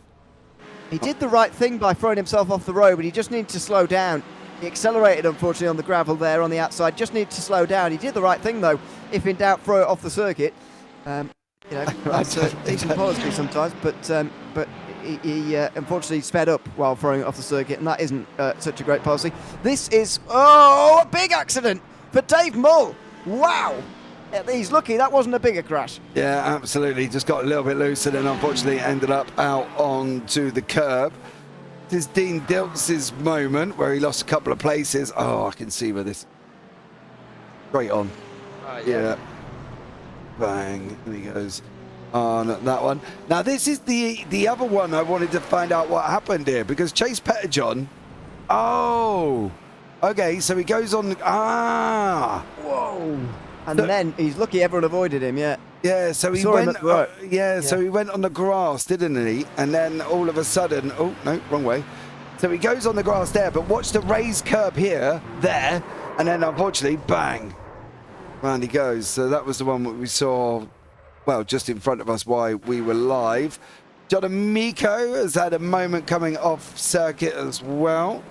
He did the right thing by throwing himself off the road, but he just needed to slow down. He accelerated, unfortunately, on the gravel there on the outside. Just needed to slow down. He did the right thing, though. If in doubt, throw it off the circuit. You know, that's a decent policy sometimes, but he unfortunately sped up while throwing it off the circuit, and that isn't such a great policy. This is, a big accident for Dave Mull. Wow. He's lucky that wasn't a bigger crash.
Yeah, absolutely. Just got a little bit loose and then unfortunately ended up out onto the curb. This is Dean Dilts' moment where he lost a couple of places. Oh, I can see where this... Straight on. Yeah. Bang. And he goes on that one. Now, this is the other one I wanted to find out what happened here, because Chase Petterjohn... Oh! Okay, so he goes on...
Whoa! And then he's lucky everyone avoided him, yeah.
Yeah, so he went. So he went on the grass, didn't he? And then all of a sudden, oh no, wrong way. So he goes on the grass there, but watch the raised curb here, there, and then unfortunately, bang, round he goes. So that was the one that we saw, well, just in front of us while we were live. John Amico has had a moment coming off circuit as well.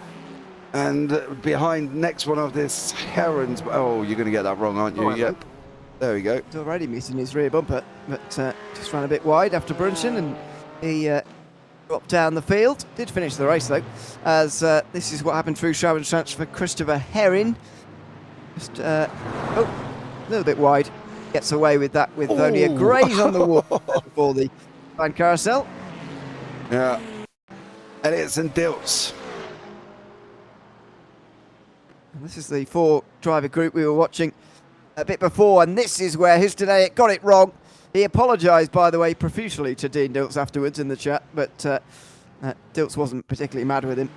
And behind next one of this Heron's. Oh, you're going to get that wrong, aren't you? Yep. There we go.
He's already missing his rear bumper, but just ran a bit wide after Brunson, and he dropped down the field. Did finish the race though, as this is what happened through Shroud transfer for Christopher Herring. Just a little bit wide. Gets away with that with only a graze on the wall for the fan carousel.
Yeah. Elliots and Dilts.
This is the 4-driver group we were watching a bit before, and this is where Hustoday got it wrong. He apologised, by the way, profusely to Dean Dilts afterwards in the chat, but Dilts wasn't particularly mad with him.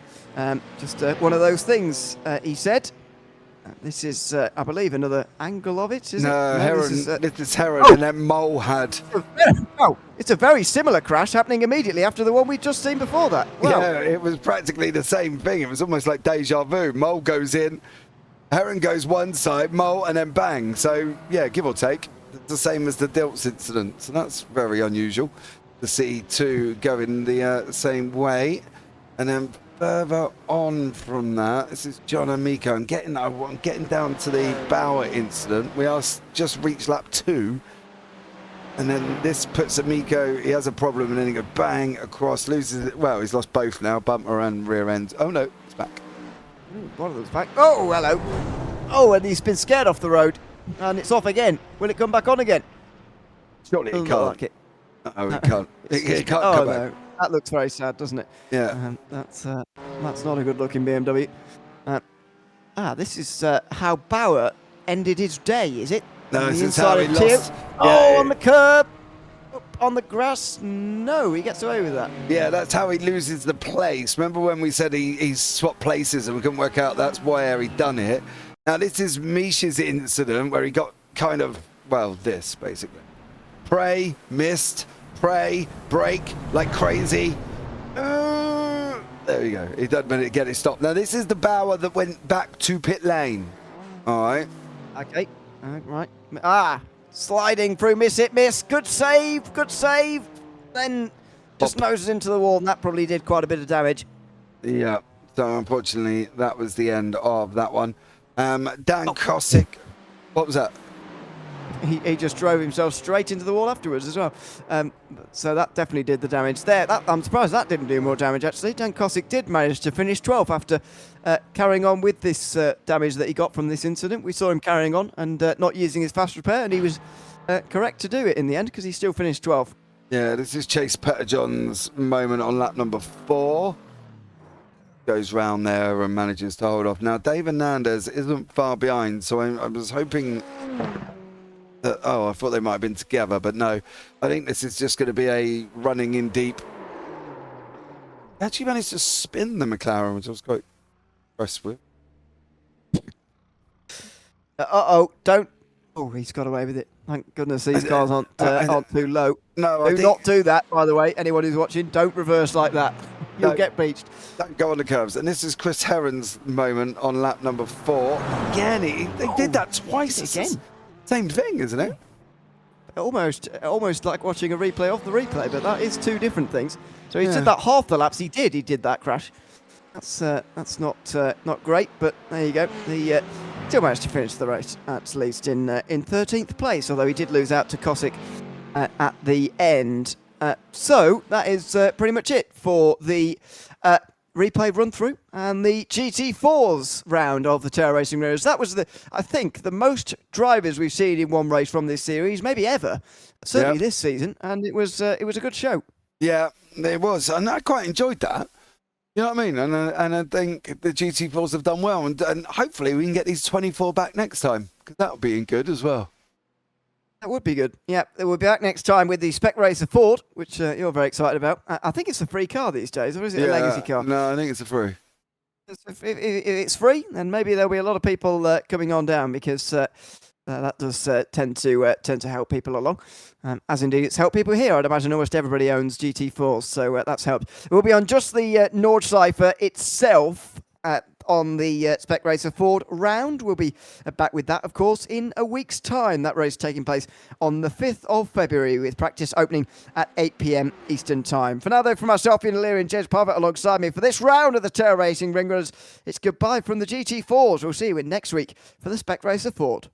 Just one of those things, he said. This is, I believe, another angle of it, isn't it?
No, Heron, this is Heron, and then Mole had...
Oh, it's a very similar crash happening immediately after the one we'd just seen before that. Well,
yeah, it was practically the same thing. It was almost like deja vu. Mole goes in, Heron goes one side, Mole, and then bang. So, yeah, give or take. It's the same as the Dilts incident. So that's very unusual to see two going the same way. And then further on from that, this is John Amico. I'm getting down to the Bauer incident. We are just reached lap 2. And then this puts Amico, he has a problem, and then he goes bang across, loses it. Well, he's lost both now, bumper and rear end. Oh no, it's back.
One of them's back. Oh, hello. Oh, and he's been scared off the road. And it's off again. Will it come back on again?
Surely it can't.
Like it.
Oh, it can't. It can't
oh,
come
no.
back.
That looks very sad, doesn't it?
Yeah.
That's not a good-looking BMW. This is how Bauer ended his day, is it?
No,
this
is how he lost.
Oh, on the curb. on the grass? No, he gets away with that.
Yeah, that's how he loses the place. Remember when we said he swapped places and we couldn't work out that's why he done it? Now, this is Mish's incident where he got kind of, well, this, basically. Pray, missed, pray, brake like crazy. There we go. He doesn't manage to get it stopped. Now, this is the Bauer that went back to pit lane. All right.
Okay. Right. Sliding through, miss. Good save. Then just noses into the wall, and that probably did quite a bit of damage.
Yeah. So, unfortunately, that was the end of that one. Dan Kosick. What was that?
He just drove himself straight into the wall afterwards as well. So that definitely did the damage there. I'm surprised that didn't do more damage, actually. Dan Kosick did manage to finish 12th after carrying on with this damage that he got from this incident. We saw him carrying on and not using his fast repair, and he was correct to do it in the end because he still finished 12th.
Yeah, this is Chase Petterjohn's moment on lap number 4. Goes round there and manages to hold off. Now, Dave Hernandez isn't far behind, so I was hoping... I thought they might have been together, but no. I think this is just going to be a running in deep. He actually managed to spin the McLaren, which I was quite impressed with.
Don't. Oh, he's got away with it. Thank goodness these cars aren't too low.
No,
do not do that, by the way. Anyone who's watching, don't reverse like that. You'll get beached.
Don't go on the curves. And this is Chris Herron's moment on lap number 4. Again, they did that twice.
Again.
Same thing, isn't it?
Almost like watching a replay of the replay, but that is two different things. So he did that half the laps. He did that crash. That's not great, but there you go. He still managed to finish the race, at least in 13th place, although he did lose out to Kosick at the end. So that is pretty much it for the replay run through and the GT4s round of the Terra Racing Race. That was I think the most drivers we've seen in one race from this series, maybe ever, certainly this season, and it was a good show. Yeah,
it was, and I quite enjoyed that. You know what I mean? And I think the GT4s have done well, and hopefully we can get these 24 back next time, because that would be good as well.
That would be good. Yeah, we'll be back next time with the Spec Racer Ford, which you're very excited about. I think it's a free car these days, or is it a legacy car?
No, I think it's a free.
If it's free, then maybe there'll be a lot of people coming on down, because that does tend to help people along. As indeed it's helped people here. I'd imagine almost everybody owns GT4s, so that's helped. We'll be on just the Nordschleife itself on the Spec Racer Ford round. We'll be back with that, of course, in a week's time. That race taking place on the 5th of February with practice opening at 8 p.m. Eastern Time. For now, though, from myself, Ian O'Leary and Jez Parfitt alongside me for this round of the Terra Racing Ring Runners, it's goodbye from the GT4s. We'll see you in next week for the Spec Racer Ford.